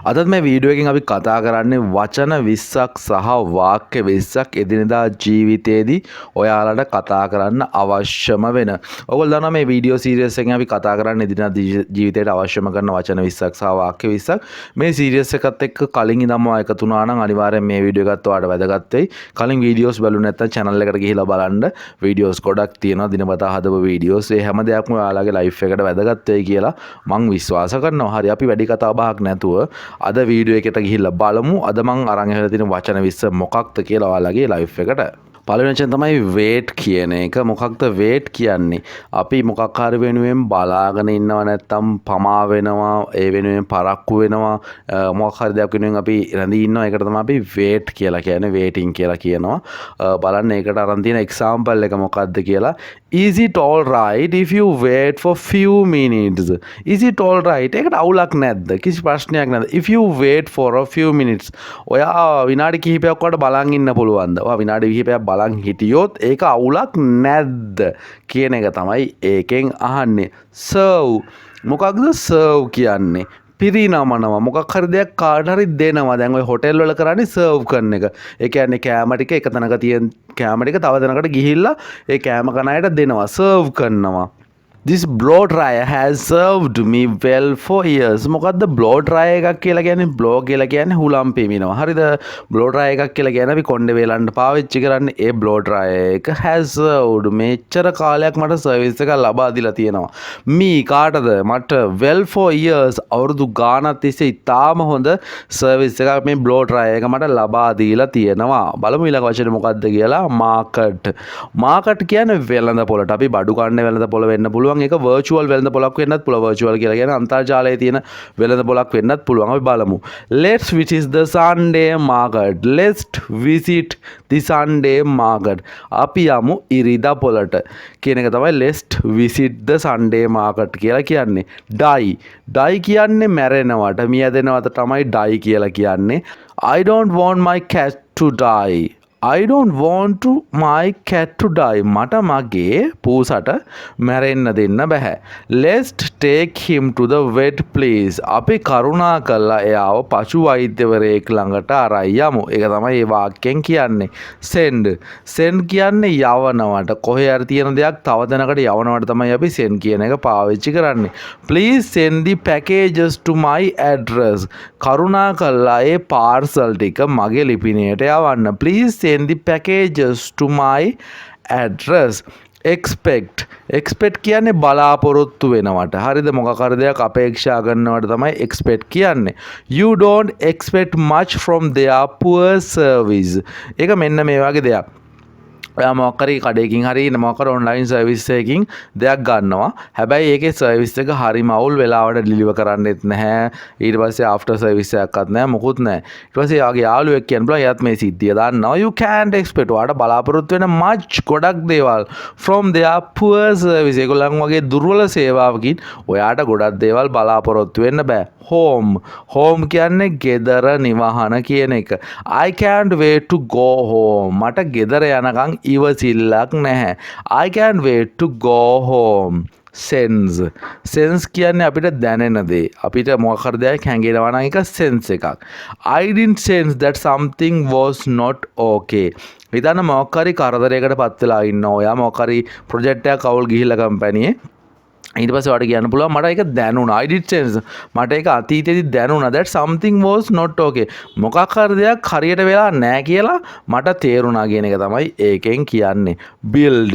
අදත් මේ වීඩියෝ එකෙන් අපි කතා කරන්නේ වචන 20ක් සහ වාක්‍ය 20ක් එදිනෙදා ජීවිතයේදී ඔයාලට කතා කරන්න අවශ්‍යම වෙන. ඔයගොල්ලෝ දන්නවා මේ වීඩියෝ සීරීස් එකෙන් අපි කතා කරන්නේ එදිනෙදා ජීවිතයට අවශ්‍යම කරන වචන 20ක් සහ වාක්‍ය 20ක්. මේ සීරීස් එකත් එක්ක කලින් ඉඳන්ම එකතු වුණා නම් අනිවාර්යෙන් මේ වීඩියෝ එකත් ඔයාලට වැදගත් වෙයි. කලින් වීඩියෝස් බලුනේ නැත්නම් channel එකට ගිහිලා බලන්න. වීඩියෝස් ගොඩක් තියෙනවා දිනපතා හදපු වීඩියෝස්. ඒ හැම දෙයක්ම ඔයාලගේ ලයිෆ් එකට වැදගත් වෙයි කියලා මම විශ්වාස කරනවා. හරි අපි වැඩි කතා බහක් නැතුව අද වීඩියෝ එකට ගිහිල්ලා බලමු. අද මං අරන් ඇවිල්ලා තියෙන වචන 20 මොකක්ද කියලා ඔයාලගේ ලයිෆ් එකට. පළවෙනි වචන තමයි wait කියන එක. මොකක්ද wait කියන්නේ? අපි මොකක් හරි වෙනුවෙන් බලාගෙන ඉන්නව නැත්තම් පමා වෙනවා, ඒ වෙනුවෙන් පරක්කු වෙනවා, මොකක් හරි දෙයක් වෙනුවෙන් අපි රැඳී ඉන්නවා. ඒකට තමයි අපි wait කියලා කියන්නේ, waiting කියලා කියනවා. බලන්න ඒකට අරන් තියෙන example එක මොකක්ද කියලා. Is it all right if you wait for few minutes? Is it all right? ඒකට අවුලක් නැද්ද? කිසි ප්‍රශ්නයක් නැද්ද? If you wait for a few minutes. ඔයා විනාඩි කිහිපයක් වඩා බලන් ඉන්න පුළුවන්ද? ඔයා විනාඩි කිහිපයක් බලන් හිටියොත් ඒක අවුලක් නැද්ද කියන එක තමයි ඒකෙන් අහන්නේ. serve මොකක්ද serve කියන්නේ? පිරිනමනවා. මොකක් හරි දෙයක් කාට හරි දෙනවා. දැන් ඔය හොටෙල් වල කරන්නේ serve කරන එක. ඒ කියන්නේ කෑම ටික එක තැනක තියෙන කෑම ටික තව තැනකට ගිහිල්ලා ඒ කෑම කන අයට දෙනවා. serve කරනවා. This blow dryer has served me well for years. මොකද්ද blow dryer එකක් කියලා කියන්නේ? blow කියලා කියන්නේ හුලම් පෙමිනවා. හරිද? blow dryer එකක් කියලා කියන්නේ අපි කොණ්ඩේ වේලන්න පාවිච්චි කරන්නේ ඒ blow dryer එක has served මෙච්චර කාලයක් මට සර්විස් එකක් ලබා දීලා තියෙනවා. මේ කාටද? මට well for years අවුරුදු ගාණක් තිස්සේ ඉතාම හොඳ සර්විස් එකක් මේ blow dryer එක මට ලබා දීලා තියෙනවා. බලමු ඊළඟ වචනේ මොකද්ද කියලා. market. market කියන්නේ වෙළඳ පොළට. අපි බඩු කන්නේ වෙළඳ පොළ වෙන්න පුළුවන්. ඒක virtual වෙළඳ පොලක් වෙන්නත් පුළුවන්. virtual කියලා කියන්නේ අන්තර්ජාලයේ තියෙන වෙළඳ පොලක් වෙන්නත් පුළුවන්. අපි බලමු. Let's visit the Sunday market. Let's visit the Sunday market. අපි යමු ඉරිදා පොලට කියන එක තමයි let's visit the Sunday market කියලා කියන්නේ. die. die කියන්නේ මැරෙනවට, මියදෙනවට තමයි die කියලා කියන්නේ. I don't want my cat to die. I don't want to my cat to die. මට මගේ පූසට මැරෙන්න දෙන්න බෑ. Let's take him to the vet please. අපි කරුණා කළා එයාව පශු වෛද්‍යවරයෙක් ළඟට අරන් යමු. ඒක තමයි මේ වාක්‍යයෙන් කියන්නේ. send. send කියන්නේ යවනවට. කොහේ හරි තියෙන දෙයක් තව තැනකට යවනවට තමයි අපි send කියන එක පාවිච්චි කරන්නේ. Please send the packages to my address. කරුණා කළා ඒ පාර්සල් ටික මගේ ලිපිණයට යවන්න. Please send the packages to my address. expect. expect කියන්නේ බලාපොරොත්තු වෙනවට. හරිද? මොකක් හරි දෙයක් අපේක්ෂා කරනවට තමයි expect කියන්නේ. You don't expect much from their poor service. ඒක මෙන්න මේ වගේ දෙයක්. ඔයා මොකක් හරි කඩේකින් හරි මොකක් හරි ඔන්ලයින් සර්විස් එකකින් දෙයක් ගන්නවා. හැබැයි ඒකේ සර්විස් එක හරිම අවුල් වෙලාවට ඩිලිවර් කරන්නෙත් නැහැ. ඊට පස්සේ ආෆ්ටර් සර්විස් එකක්වත් නැහැ, මොකුත් නැහැ. ඊට පස්සේ යාගේ යාළුවෙක් කියන්න බලා එයාත් මේ සිද්ධිය දන්නවා. You can't expect. ඔයාට බලාපොරොත්තු වෙන much ගොඩක් දේවල් from their poor service. ඒගොල්ලන් වගේ දුර්වල සේවාවකින් ඔයාට ගොඩක් දේවල් බලාපොරොත්තු වෙන්න බෑ. home. home කියන්නේ ගෙදර නිවහන කියන එක. I can't wait to go home. මට ගෙදර යනකම් ඉවසිල්ලක් නැහැ. I can't wait to go home. sense. sense කියන්නේ අපිට දැනෙන දේ. අපිට මොකක් හරි දෙයක් හැඟෙනවා නම් ඒක sense එකක්. I didn't sense that something was not okay. හිතන්න මොකක් හරි කරදරයකට පත් වෙලා ඉන්නවා. ඔයා මොකක් හරි ප්‍රොජෙක්ට් එකක් අවුල් ගිහිල්ලා කම්පැනියේ ඊට පස්සේ ඔයාලට කියන්න පුළුවන් මට ඒක දැනුණා. I did sense. මට ඒක අතීතයේදී දැනුණා that something was not okay. මොකක් හරි දෙයක් හරියට වෙලා නැහැ කියලා මට තේරුණා කියන එක තමයි ඒකෙන් කියන්නේ. build.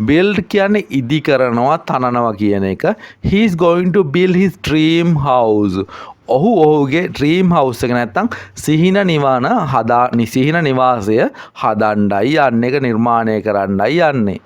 build කියන්නේ ඉදි කරනවා, තනනවා කියන එක. He is going to build his dream house. ඔහුගේ ඩ්‍රීම් හවුස් එක නැත්තම් සිහින නිවාසය හදන්නයි යන්නේ, එක නිර්මාණය කරන්නයි යන්නේ.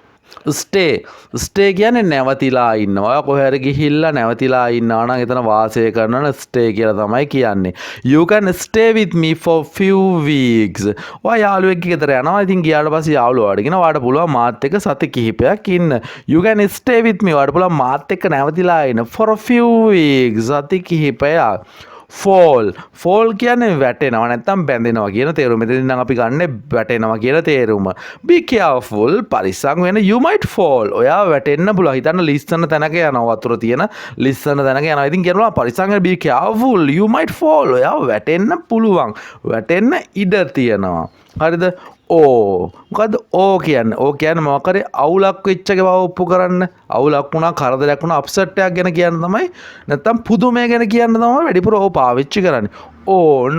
ස්ටේ කියන්නේ නැවතිලා ඉන්නවා. ඔයා කොහේ හරි ගිහිල්ලා නැවතිලා ඉන්නවා නම් එතන වාසය කරනවා ස්ටේ කියලා තමයි කියන්නේ. You can stay with me for few weeks. ඔයා යාළුවෙක් ගෙදර යනවා. ඉතින් ගියාට පස්සේ යාළුවා අරගෙන ඔයාට පුළුවන් මාත් එක්ක සති කිහිපයක් ඉන්න. You can stay with me. ඔයාට පුළුවන් මාත් එක්ක නැවතිලා ඉන්න for a few weeks. සති කිහිපයක්. ෆෝල් කියන්නේ වැටෙනවා නැත්තම් බැඳෙනවා කියන තේරුම. මෙතනින් නම් අපි ගන්න වැටෙනවා කියන තේරුම. be careful පරිස්සම් වෙන්න. you might fall. ඔයා වැටෙන්න පුළුවන්. හිතන්න ලිස්සන තැනක යනවා වතුර තියෙන ලිස්සන තැනක යනවා. ඉතින් කියනවා පරිස්සම් වෙන්න be careful. you might fall. ඔයා වැටෙන්න පුළුවන්. වැටෙන්න ඉඩ තියෙනවා. හරිද? මොකද ඕ කියන්නේ මොකක් හරි අවුලක් වෙච්ච එක බව ඔප්පු කරන්න. අවුලක් වුණා, කරදරයක් වුණා, අප්සෙට් එකක් ගැන කියන්න තමයි නැත්තම් පුදුමය ගැන කියන්න තමයි වැඩිපුර ඕ පාවිච්චි කරන්නේ.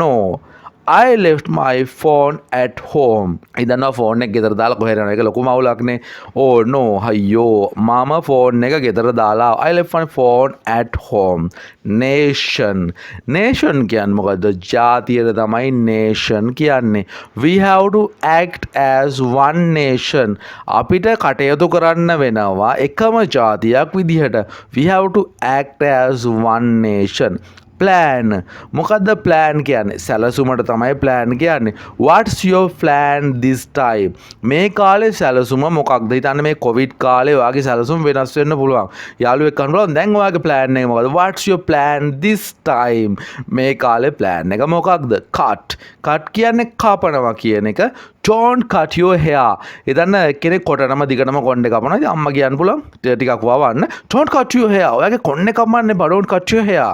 no I left my phone at home. ඉදන්නවා ෆෝන් එක ගෙදර දාලා කොහෙද යනවා. ඒක ලොකුම අවුලක්නේ. no අයියෝ මම ෆෝන් එක ගෙදර දාලා I left my phone at home. nation කියන්නේ මොකද්ද? ජාතියද තමයි nation කියන්නේ. we have to act as one nation. අපිට කටයුතු කරන්න වෙනවා එකම ජාතියක් විදිහට. we have to act as one nation. plan මොකද්ද plan කියන්නේ? සැලසුමට තමයි plan කියන්නේ. what's your plan this time? මේ කාලේ සැලසුම මොකක්ද? හිතන්න මේ කොවිඩ් කාලේ ඔයාගේ සැලසුම වෙනස් වෙන්න පුළුවන්. යාළුවෙක් කන්න පුළුවන් දැන් ඔයාගේ plan එක මොකද්ද? what's your plan this time? මේ කාලේ plan එක මොකක්ද? cut කියන්නේ කපනවා කියන එක. don't cut your hair. හිතන්න කෙනෙක් කොටනම දිගටම කොණ්ඩේ කපනවා. ඉතින් අම්මා කියන්න පුළුවන් ටිකක් වවන්න. don't cut your hair. ඔයාගේ කොණ්ඩේ කපන්න එපා. don't cut your hair.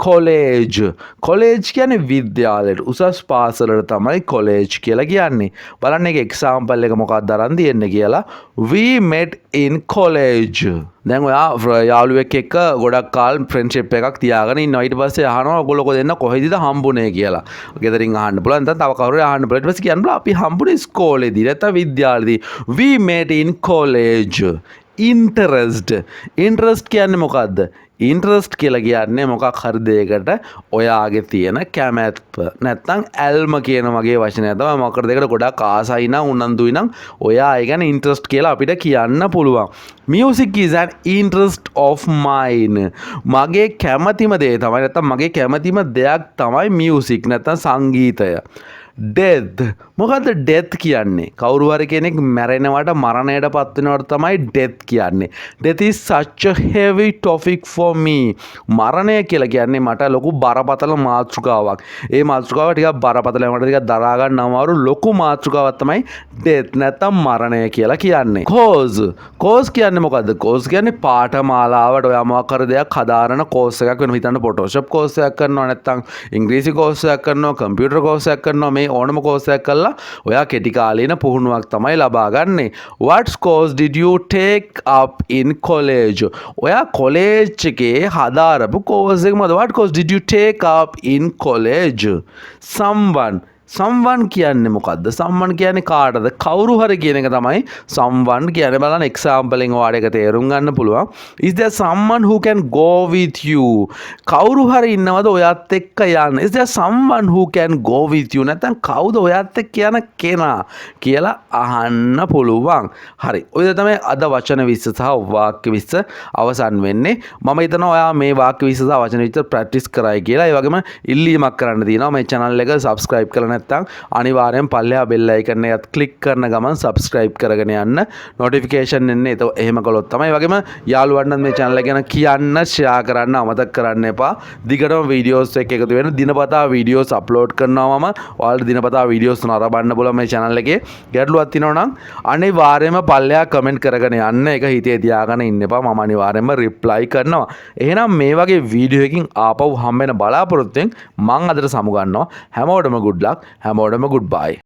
College කියන්නේ විද්‍යාලයට උසස් පාසලට තමයි කොලේජ් කියලා කියන්නේ. බලන්න එක එක්සාම්පල් එක මොකක්ද අරන් තියෙන්නේ කියලා. we met in college. දැන් ඔයා යාළුවෙක් එක්ක ගොඩක් කාල ෆ්‍රෙන්ඩ්ෂිප් එකක් තියාගෙන ඉන්නවා. ඊට පස්සේ අහනවා ඔයගොල්ලෝ දෙන්න කොහෙදද හම්බුනේ කියලා. ගෙදරින් අහන්න පුළුවන්. නැත්නම් තව කවුරු අහන්න පුළුවන්. ඊට පස්සේ කියන්න පුළුවන් අපි හම්බුනේ ඉස්කෝලේදී නැත්නම් විද්‍යාලේදී. we met in college. interest කියන්නේ මොකද්ද? ඉන්ට්‍රස්ට් කියලා කියන්නේ මොකක් හරි දෙයකට ඔයාගේ තියෙන කැමැත්ත නැත්නම් ඇල්ම කියන වගේ වචනය තමයි. මොකක්ද දෙයකට ගොඩක් ආසයි නම් උනන්දුයි නම් ඔයා ඒ ගැන ඉන්ට්‍රස්ට් කියලා අපිට කියන්න පුළුවන්. music is an interest of mine. මගේ කැමැතිම දේ තමයි නැත්නම් මගේ කැමැතිම දෙයක් තමයි music නැත්නම් සංගීතය. death මොකද්ද death කියන්නේ? කවුරු හරි කෙනෙක් මැරෙනවට මරණයට පත් වෙනවට තමයි death කියන්නේ. death is such a heavy topic for me. මරණය කියලා කියන්නේ මට ලොකු බරපතල මාතෘකාවක්. ඒ මාතෘකාව ටිකක් බරපතලයි. මට ටිකක් දරා ගන්න අමාරු ලොකු මාතෘකාවක් තමයි death නැත්නම් මරණය කියලා කියන්නේ. course කියන්නේ මොකද්ද? course කියන්නේ පාඨමාලාවට ඔයා මොකක් හරි දෙයක් හදාරන course එකක් වෙනවා. හිතන්න Photoshop course එකක් කරනවා නැත්නම් ඉංග්‍රීසි course එකක් කරනවා, computer course එකක් කරනවා. මේ ඕනම course එකක් කරලා ඔයා කෙටි කාලීන පුහුණුවක් තමයි ලබා ගන්නෙ. what course did you take up in college? ඔයා college එකේ හදාරපු course එක මොකද? what course did you take up in college? someone කියන්නේ මොකද්ද? someone කියන්නේ කාටද? කවුරු හරි කියන එක තමයි someone කියන්නේ. බලන්න example එකෙන් ඔයාලට ඒක තේරුම් ගන්න පුළුවන්. is there someone who can go with you? කවුරු හරි ඉන්නවද ඔයත් එක්ක යන්න? is there someone who can go with you? නැත්නම් කවුද ඔයත් එක්ක යන කෙනා කියලා අහන්න පුළුවන්. හරි. ඔය තමයි අද වචන 20 සහ වාක්‍ය 20 අවසන් වෙන්නේ. මම හිතනවා ඔයා මේ වාක්‍ය 20 සහ වචන 20 ප්‍රැක්ටිස් කරයි කියලා. ඒ වගේම ඉල්ලීමක් කරන්න තියෙනවා. මේ channel එක subscribe කරලා නැත්නම් අනිවාර්යෙන් පල්ලෙහා bell icon එකත් click කරන ගමන් subscribe කරගෙන යන්න. notification එන්නේ. එහෙම කළොත් තමයි. ඒ වගේම යාළුවන්ට මේ channel එක ගැන කියන්න, share කරන්න අමතක කරන්න එපා. දිගටම videos එක එකතු වෙන දිනපතා videos upload කරනවා මම. ඔයාලට දිනපතා videos නරඹන්න පුළුවන් මේ channel එකේ. ගැටලුවක් තියෙනවා නම් අනිවාර්යයෙන්ම පල්ලෙහා comment කරගෙන යන්න. ඒක හිතේ තියාගෙන ඉන්න එපා. මම අනිවාර්යයෙන්ම reply කරනවා. එහෙනම් මේ වගේ වීඩියෝ එකකින් ආපහු හම්බ වෙන බලාපොරොත්තුෙන් මම අදට සමු ගන්නවා. හැමෝටම good luck. හැමෝටම goodbye.